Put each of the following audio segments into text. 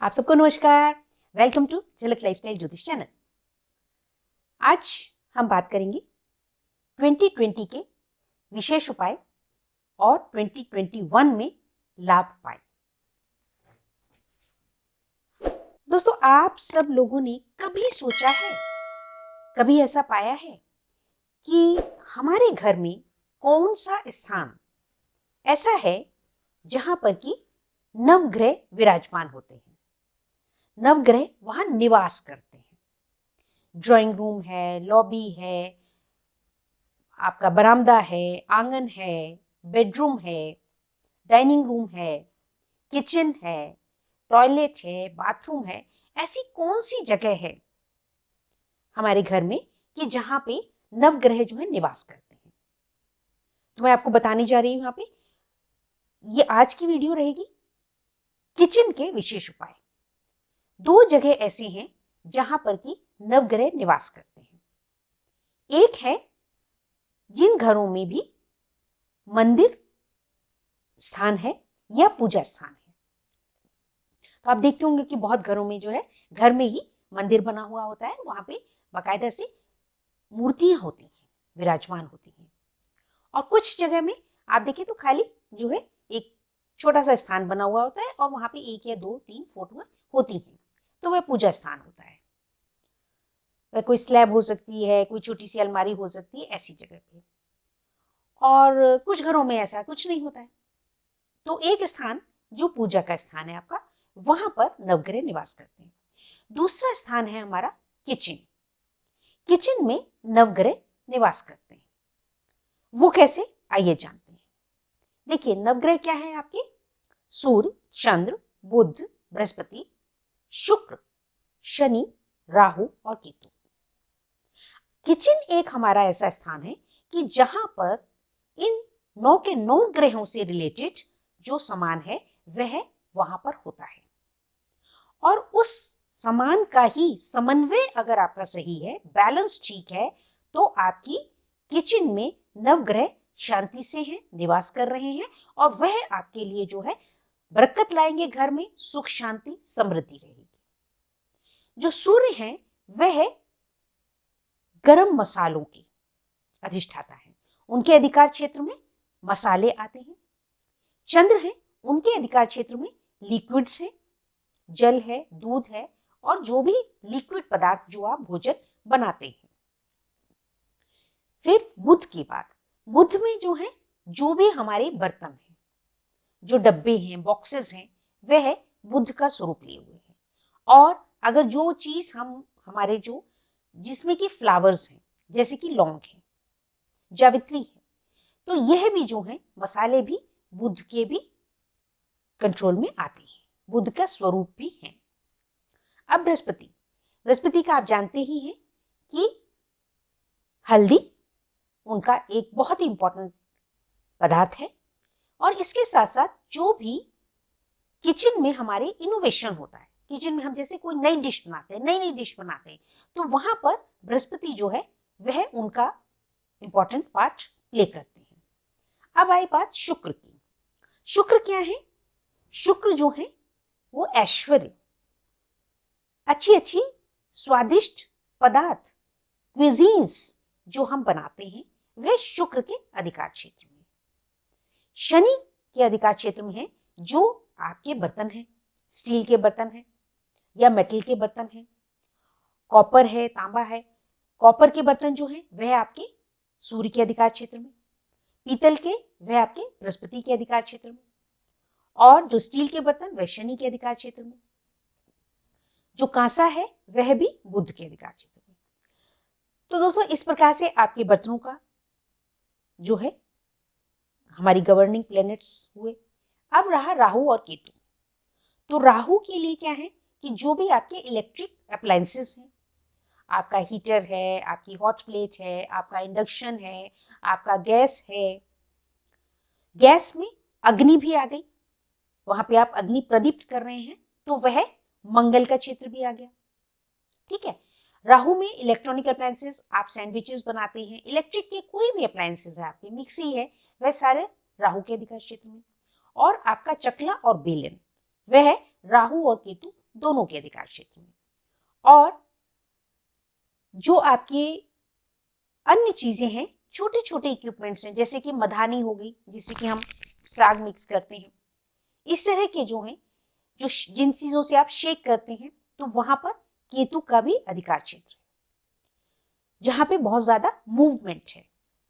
आप सबको नमस्कार। वेलकम टू झलक लाइफस्टाइल ज्योतिष चैनल। आज हम बात करेंगे 2020 के विशेष उपाय और 2021 में लाभ उपाय। दोस्तों, आप सब लोगों ने कभी सोचा है, कभी ऐसा पाया है कि हमारे घर में कौन सा स्थान ऐसा है जहां पर कि नवग्रह विराजमान होते हैं, नवग्रह वहां निवास करते हैं। ड्राइंग रूम है, लॉबी है, आपका बरामदा है, आंगन है, बेडरूम है, डाइनिंग रूम है, किचन है, टॉयलेट है, बाथरूम है। ऐसी कौन सी जगह है हमारे घर में कि जहां पे नवग्रह जो है निवास करते हैं? तो मैं आपको बताने जा रही हूं। यहाँ पे ये आज की वीडियो रहेगी किचन के विशेष उपाय। दो जगह ऐसे हैं जहां पर कि नवग्रह निवास करते हैं। एक है जिन घरों में भी मंदिर स्थान है या पूजा स्थान है। तो आप देखते होंगे कि बहुत घरों में जो है घर में ही मंदिर बना हुआ होता है, वहां पे बाकायदा से मूर्तियां होती हैं, विराजमान होती हैं। और कुछ जगह में आप देखें तो खाली जो है एक छोटा सा स्थान बना हुआ होता है और वहां पे एक या दो तीन फोटोएं होती हैं, तो वह पूजा स्थान होता है। वह कोई स्लैब हो सकती है, कोई छोटी सी अलमारी हो सकती है, ऐसी जगह पे। और कुछ घरों में ऐसा कुछ नहीं होता है। तो एक स्थान जो पूजा का स्थान है आपका, वहां पर नवग्रह निवास करते हैं। दूसरा स्थान है हमारा किचन। किचन में नवग्रह निवास करते हैं। वो कैसे, आइए जानते हैं। देखिए, नवग्रह क्या है आपके? सूर्य, चंद्र, बुध, बृहस्पति, शुक्र, शनि, राहु और केतु। किचन एक हमारा ऐसा स्थान है कि जहां पर इन 9 के 9 ग्रहों से रिलेटेड जो सामान है वह वहां पर होता है। और उस सामान का ही समन्वय अगर आपका सही है, बैलेंस ठीक है, तो आपकी किचन में नवग्रह शांति से हैं, निवास कर रहे हैं और वह आपके लिए जो है बरकत लाएंगे। घर में सुख, शांति, समृद्धि रहेगी। जो सूर्य हैं वह गरम मसालों की अधिष्ठाता है, उनके अधिकार क्षेत्र में मसाले आते हैं। चंद्र हैं, उनके अधिकार क्षेत्र में लिक्विड्स हैं, जल है, दूध है और जो भी लिक्विड पदार्थ जो आप भोजन बनाते हैं। फिर बुध की बात। बुध में जो है, जो भी हमारे बर्तन हैं, जो डब्बे हैं, बॉक्सेस हैं, वह बुध का स्वरूप लिए हुए हैं। और अगर जो चीज हमारे जो जिसमें कि फ्लावर्स हैं, जैसे कि लौंग है, जावित्री है, तो यह भी जो है मसाले भी बुध के भी कंट्रोल में आते हैं, बुध का स्वरूप भी है। अब बृहस्पति, बृहस्पति का आप जानते ही हैं कि हल्दी उनका एक बहुत ही इंपॉर्टेंट पदार्थ है। और इसके साथ साथ जो भी किचन में हमारे इनोवेशन होता है, किचन में हम जैसे कोई नई डिश बनाते हैं, नई नई डिश बनाते हैं, तो वहां पर बृहस्पति जो है वह उनका इंपॉर्टेंट पार्ट प्ले करते हैं। अब आई बात शुक्र की। शुक्र क्या है? शुक्र जो है वो ऐश्वर्य, अच्छी अच्छी स्वादिष्ट पदार्थ, क्विजीन्स जो हम बनाते हैं वह शुक्र के अधिकार क्षेत्र में। शनि के अधिकार क्षेत्र में है जो आपके बर्तन हैं, स्टील के बर्तन हैं या मेटल के बर्तन हैं, कॉपर है, तांबा है। कॉपर के बर्तन जो हैं वह आपके सूर्य के अधिकार क्षेत्र में, पीतल के वह आपके बृहस्पति के अधिकार क्षेत्र में, और जो स्टील के बर्तन वह शनि के अधिकार क्षेत्र में, जो कांसा है वह भी बुध के अधिकार क्षेत्र में। तो दोस्तों, इस प्रकार से आपके बर्तनों का जो है हमारी गवर्निंग प्लैनेट्स हुए। अब रहा राहु और केतु। तो राहु के लिए क्या है कि जो भी आपके इलेक्ट्रिक अप्लायंसेस हैं, आपका हीटर है, आपकी हॉट प्लेट है, आपका इंडक्शन है, आपका गैस है, गैस में अग्नि भी आ गई, वहां पे आप अग्नि प्रदीप्त कर रहे हैं, तो वह मंगल का क्षेत्र भी आ गया। ठीक है। राहु में इलेक्ट्रॉनिक अप्लायंसेस, आप सैंडविचेस बनाते हैं, इलेक्ट्रिक के कोई भी अप्लायंसेस है, आपकी मिक्सी है, वह सारे राहु के अधिकार क्षेत्र में। और आपका चकला और बेलन वह राहु और केतु दोनों के अधिकार क्षेत्र में। और जो आपके अन्य चीजें हैं, छोटे छोटे इक्विपमेंट्स हैं, जैसे कि मधानी हो गई जिससे कि हम साग मिक्स करते हैं, इस तरह के जो हैं, जो जिन चीजों से आप शेक करते हैं, तो वहां पर केतु का भी अधिकार क्षेत्र है। जहां पे बहुत ज्यादा मूवमेंट है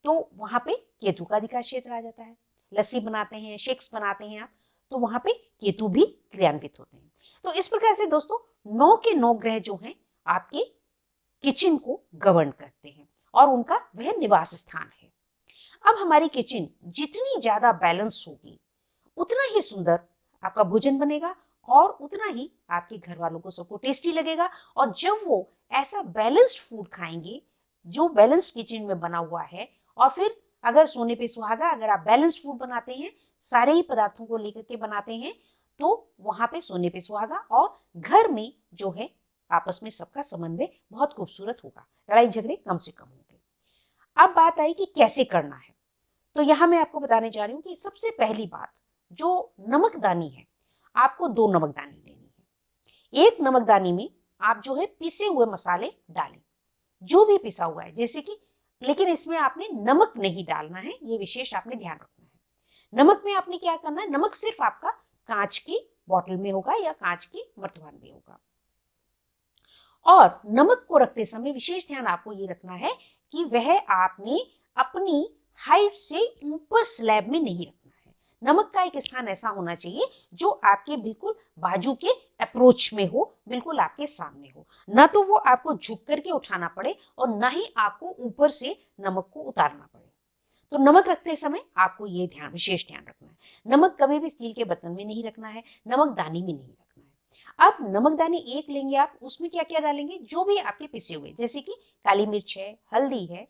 तो वहां पे केतु का अधिकार क्षेत्र आ जाता है। लस्सी बनाते हैं, शेक्स बनाते हैं आप, तो वहां पे केतु भी क्रियान्वित होते हैं। तो इस प्रकार से दोस्तों 9 के 9 ग्रह जो हैं आपके किचन को गवर्न करते हैं और उनका वह निवास स्थान है। अब हमारी किचन जितनी ज्यादा बैलेंस होगी उतना ही सुंदर आपका भोजन बनेगा और उतना ही आपके घर वालों को सबको टेस्टी लगेगा। और जब वो ऐसा बैलेंस्ड फूड खाएंगे जो बैलेंस्ड किचन में बना हुआ है, और फिर अगर सोने पे सुहागा, अगर आप बैलेंस्ड फूड बनाते हैं, सारे ही पदार्थों को लेकर के बनाते हैं, तो वहां पे सोने पे सुहागा और घर में जो है आपस में सबका समन्वय बहुत खूबसूरत होगा, लड़ाई झगड़े कम से कम होंगे। अब बात आई कि कैसे करना है, तो यहां मैं आपको बताने जा रही हूँ कि सबसे पहली बात, जो नमकदानी है, आपको 2 नमकदानी लेनी है। एक नमकदानी में आप जो है पिसे हुए मसाले डालें, जो भी पिसा हुआ है, जैसे कि, लेकिन इसमें आपने नमक नहीं डालना है, ये विशेष आपने ध्यान रखना है। नमक में आपने क्या करना है, नमक सिर्फ आपका कांच की बोतल में होगा या कांच की मर्तबान में होगा। और नमक को रखते समय विशेष ध्यान आपको ये रखना है कि वह आपने अपनी हाइट से ऊपर स्लैब में नहीं रखना है। नमक का एक स्थान ऐसा होना चाहिए जो आपके बिल्कुल बाजू के अप्रोच में हो, बिल्कुल आपके सामने हो, ना तो वो आपको झुक करके उठाना पड़े और ना ही आपको ऊपर से नमक को उतारना पड़े। तो नमक रखते समय आपको ये विशेष ध्यान रखना है। नमक कभी भी स्टील के बर्तन में नहीं रखना है, नमकदानी में नहीं रखना है। अब नमकदानी एक लेंगे आप, उसमें क्या क्या डालेंगे, जो भी आपके पिसे हुए, जैसे कि काली मिर्च है, हल्दी है,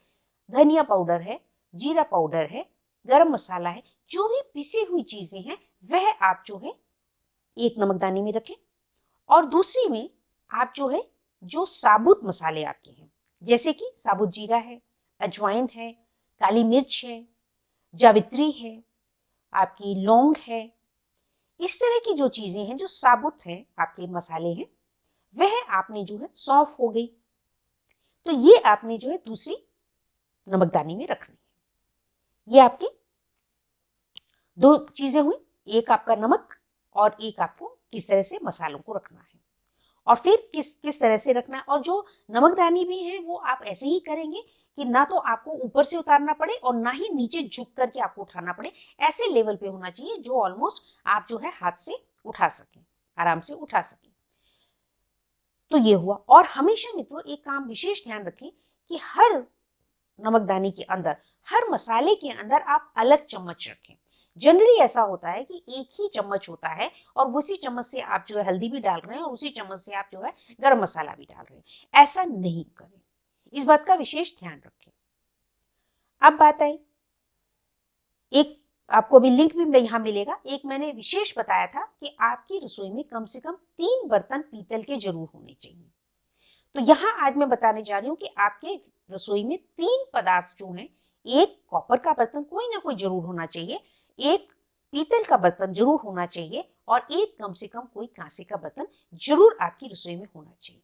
धनिया पाउडर है, जीरा पाउडर है, गरम मसाला है, जो भी पिसी हुई चीजें हैं वह आप जो है एक नमकदानी में रखें। और दूसरी में आप जो है जो साबुत मसाले आपके हैं, जैसे कि साबुत जीरा है, अजवाइन है, काली मिर्च है, जावित्री है, आपकी लौंग है, इस तरह की जो चीजें हैं, जो साबुत हैं आपके मसाले हैं, वह आपने जो है, सौंफ हो गई, तो ये आपने जो है दूसरी नमकदानी में रखनी है। ये आपकी 2 चीजें हुई, एक आपका नमक और एक आपको किस तरह से मसालों को रखना है, और फिर किस तरह से रखना है। और जो नमकदानी भी है वो आप ऐसे ही करेंगे कि ना तो आपको ऊपर से उतारना पड़े और ना ही नीचे झुक करके आपको उठाना पड़े, ऐसे लेवल पे होना चाहिए जो ऑलमोस्ट आप जो है हाथ से उठा सकें, आराम से उठा सकें। तो ये हुआ। और हमेशा मित्रों एक काम विशेष ध्यान रखें कि हर नमकदानी के अंदर, हर मसाले के अंदर आप अलग चम्मच रखें। जनरली ऐसा होता है कि एक ही चम्मच होता है और उसी चम्मच से आप जो है हल्दी भी डाल रहे हैं और उसी चम्मच से आप जो है गरम मसाला भी डाल रहे हैं। ऐसा नहीं करें, इस बात का विशेष ध्यान रखें। अब बात आई, एक आपको भी लिंक भी यहाँ मिलेगा, एक मैंने विशेष बताया था कि आपकी रसोई में कम से कम 3 बर्तन पीतल के जरूर होने चाहिए। तो यहाँ आज मैं बताने जा रही हूँ कि आपके रसोई में 3 पदार्थ जो हैं, एक कॉपर का बर्तन कोई ना कोई जरूर होना चाहिए, एक पीतल का बर्तन जरूर होना चाहिए और एक कम से कम कोई कांसे का बर्तन जरूर आपकी रसोई में होना चाहिए,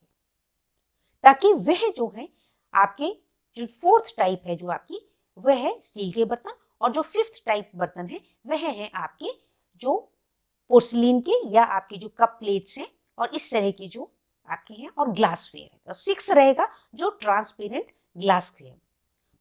ताकि वह जो है आपके जो 4th टाइप है जो आपकी, वह है स्टील के बर्तन, और जो 5th टाइप बर्तन है वह है आपके जो पोर्सिलीन के या आपके जो कप प्लेट्स हैं और इस तरह के जो आपके हैं, और ग्लास वेयर है। और 6th रहेगा जो ट्रांसपेरेंट ग्लास के हैं,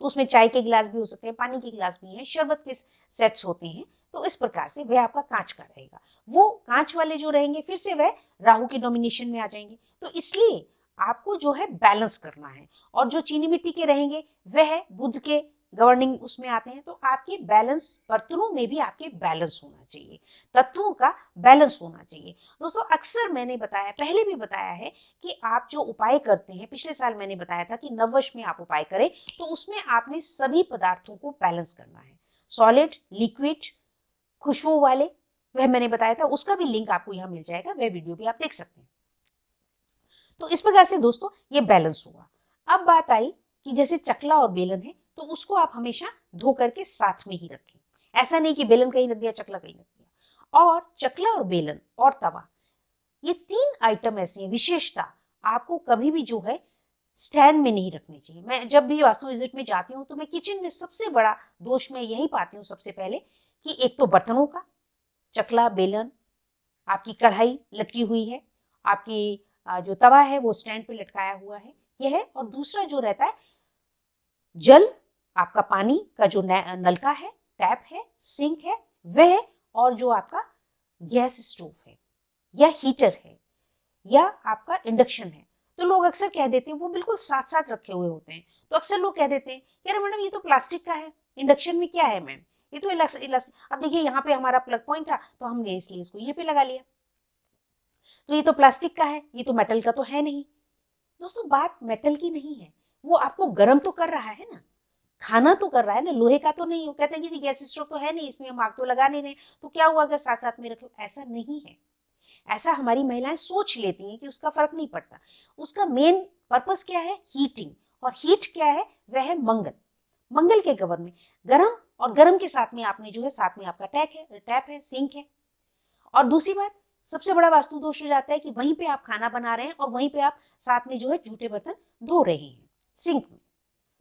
तो उसमें चाय के गिलास भी हो सकते हैं, पानी के गिलास भी हैं, शरबत के सेट्स होते हैं। तो इस प्रकार से वह आपका कांच का रहेगा। वो कांच वाले जो रहेंगे फिर से वह राहु के डोमिनेशन में आ जाएंगे, तो इसलिए आपको जो है बैलेंस करना है। और जो चीनी मिट्टी के रहेंगे वह बुध के गवर्निंग उसमें आते हैं, तो आपके बैलेंस बर्तनों में भी आपके बैलेंस होना चाहिए, तत्वों का बैलेंस होना चाहिए। दोस्तों अक्सर मैंने बताया, पहले भी बताया है कि आप जो उपाय करते हैं, पिछले साल मैंने बताया था कि नववर्ष में आप उपाय करें, तो उसमें आपने सभी पदार्थों को बैलेंस करना है, सॉलिड, लिक्विड, खुशबू वाले, वह मैंने बताया था, उसका भी लिंक आपको यहाँ मिल जाएगा, वह वीडियो भी आप देख सकते हैं। तो इस प्रकार से दोस्तों ये बैलेंस हुआ। अब बात आई कि जैसे चकला और बेलन है, तो उसको आप हमेशा धो करके साथ में ही रखें, ऐसा नहीं कि बेलन कहीं रख दिया चकला कहीं रख दिया। और चकला और बेलन और तवा ये 3 आइटम ऐसी हैं, विशेषता आपको कभी भी जो है स्टैंड में नहीं रखनी चाहिए। मैं जब भी वास्तु विजिट में जाती हूँ तो मैं किचन में सबसे बड़ा दोष मैं यही पाती हूँ सबसे पहले, कि एक तो बर्तनों का, चकला बेलन, आपकी कढ़ाई लटकी हुई है, आपकी जो तवा है वो स्टैंड पे लटकाया हुआ है, यह है। और दूसरा जो रहता है जल, आपका पानी का जो नलका है, टैप है, सिंक है वह, और जो आपका गैस स्टोव है या हीटर है या आपका इंडक्शन है। तो लोग अक्सर कह देते हैं, वो बिल्कुल साथ साथ रखे हुए होते हैं, तो अक्सर लोग कह देते हैं यार मैडम ये तो प्लास्टिक का है, इंडक्शन में क्या है मैम, ये तो इलास्टिक। अब देखिए यहाँ पे हमारा प्लग पॉइंट था तो हमने इसलिए इसको ये पे लगा लिया, तो ये तो प्लास्टिक का है, ये तो मेटल का तो है नहीं। दोस्तों बात मेटल की नहीं है, वो आपको गर्म तो कर रहा है ना, खाना तो कर रहा है ना, लोहे का तो नहीं। हो कहते हैं कि गैस स्टोव तो है नहीं, इसमें हम आग तो लगा नहीं रहे, तो क्या हुआ अगर साथ साथ में रखे। ऐसा नहीं है, ऐसा हमारी महिलाएं सोच लेती हैं कि उसका फर्क नहीं पड़ता। उसका मेन पर्पस क्या है, हीटिंग, और हीट क्या है, वह है मंगल। मंगल के गवर में गर्म, और गर्म के साथ में आपने जो है साथ में आपका टैप है, सिंक है। और दूसरी बात, सबसे बड़ा वास्तु दोष हो जाता है कि वहीं पे आप खाना बना रहे हैं और वहीं पे आप साथ में जो है जूठे बर्तन धो रहे हैं सिंक में।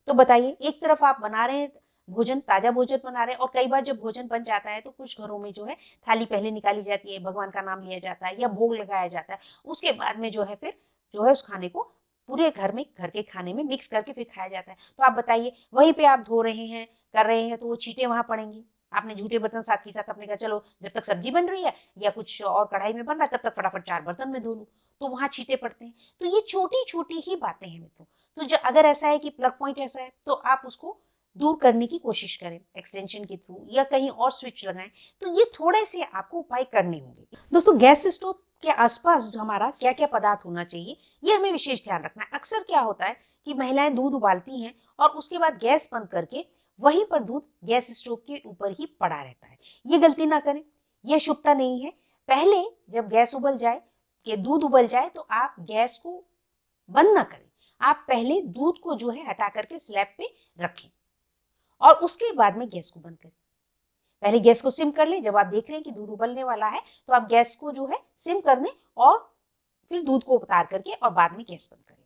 तो बताइए, एक तरफ आप बना रहे हैं भोजन, ताजा भोजन बना रहे हैं, और कई बार जब भोजन बन जाता है तो कुछ घरों में जो है थाली पहले निकाली जाती है, भगवान का नाम लिया जाता है या भोग लगाया जाता है, उसके बाद में जो है फिर जो है उस खाने को पूरे घर में, घर के खाने में मिक्स करके फिर खाया जाता है। तो आप बताइए, वहीं पे आप धो रहे हैं, कर रहे हैं, तो वो चींटे वहां पड़ेंगी। आपने जूठे बर्तन साथ ही साथ अपने कहा चलो जब तक सब्जी बन रही है या कुछ और कढ़ाई में बन रहा है तब तक फटाफट 4 बर्तन में धो लूं, तो वहां छींटे पड़ते हैं। तो ये छोटी छोटी ही बातें हैं मित्रों। तो जो अगर ऐसा है कि प्लग पॉइंट ऐसा है तो आप उसको दूर करने की कोशिश करें एक्सटेंशन के थ्रू या कहीं और स्विच लगाएं। तो ये थोड़े से आपको उपाय करने होंगे। दोस्तों गैस स्टोव के आसपास जो हमारा क्या क्या पदार्थ होना चाहिए ये हमें विशेष ध्यान रखना है। अक्सर क्या होता है कि महिलाएं दूध उबालती हैं और उसके बाद गैस बंद करके वहीं पर दूध गैस स्टोव के ऊपर ही पड़ा रहता है। ये गलती ना करें, यह शुभता नहीं है। पहले जब गैस उबल जाए, कि दूध उबल जाए, तो आप गैस को बंद ना करें, आप पहले दूध को जो है हटा करके स्लैब पे रखें और उसके बाद में गैस को बंद करें। पहले गैस को सिम कर लें, जब आप देख रहे हैं कि दूध उबलने वाला है तो आप गैस को जो है सिम कर दें और फिर दूध को उतार करके और बाद में गैस बंद करें।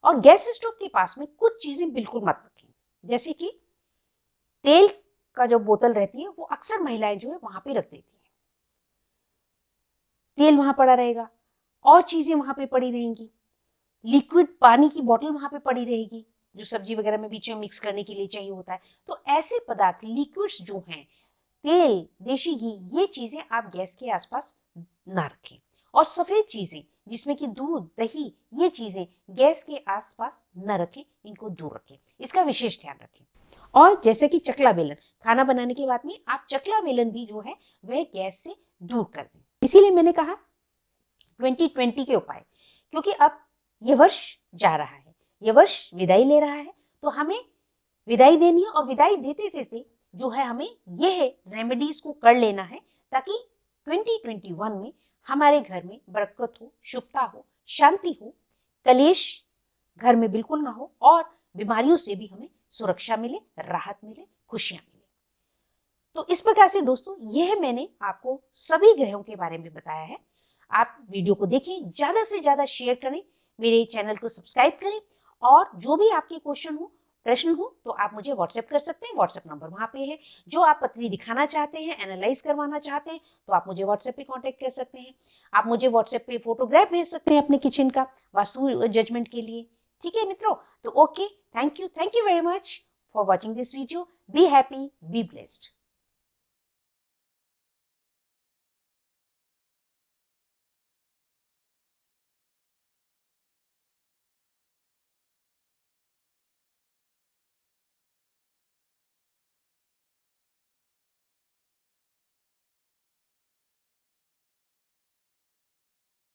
और गैस स्टोव के पास में कुछ चीजें बिल्कुल मत रखें, जैसे कि तेल का जो बोतल रहती है वो अक्सर महिलाएं जो है वहां पे रख देती है, तेल वहां पड़ा रहेगा और चीजें वहां पे पड़ी रहेंगी, लिक्विड पानी की बोतल वहां पे पड़ी रहेगी जो सब्जी वगैरह में बीच में मिक्स करने के लिए चाहिए होता है। तो ऐसे पदार्थ, लिक्विड्स जो हैं, तेल, देशी घी, ये चीजें आप गैस के आसपास ना रखें। और सफेद चीजें जिसमें कि दूध, दही, ये चीजें गैस के आसपास न रखें, इनको दूर रखें, इसका विशेष ध्यान रखें। और जैसे कि चकला बेलन, खाना बनाने के बाद में आप चकला बेलन भी जो है वह गैस से दूर कर दें। इसीलिए मैंने कहा 2020 के उपाय, क्योंकि अब ये वर्ष जा रहा है, ये वर्ष विदाई ले रहा है, तो हमें विदाई देनी है और विदाई देते देते जो है हमें यह रेमेडीज को कर लेना है ताकि 2021 में हमारे घर में बरकत हो, शुभता हो, शांति हो, कलेश घर में बिल्कुल ना हो और बीमारियों से भी हमें सुरक्षा मिले, राहत मिले, खुशियां मिले। तो इस प्रकार से दोस्तों यह मैंने आपको सभी ग्रहों के बारे में बताया है। आप वीडियो को देखें, ज्यादा से ज्यादा शेयर करें, मेरे चैनल को सब्सक्राइब करें और जो भी आपके क्वेश्चन हो, प्रश्न हो, तो आप मुझे व्हाट्सएप कर सकते हैं, व्हाट्सएप नंबर वहां पे है। जो आप पत्री दिखाना चाहते हैं, एनालाइज करवाना चाहते हैं, तो आप मुझे व्हाट्सएप पे कांटेक्ट कर सकते हैं। आप मुझे व्हाट्सएप पे फोटोग्राफ भेज सकते हैं अपने किचन का वास्तु जजमेंट के लिए। ठीक है मित्रों, तो okay, thank you very much for watching this video. Be happy, be blessed.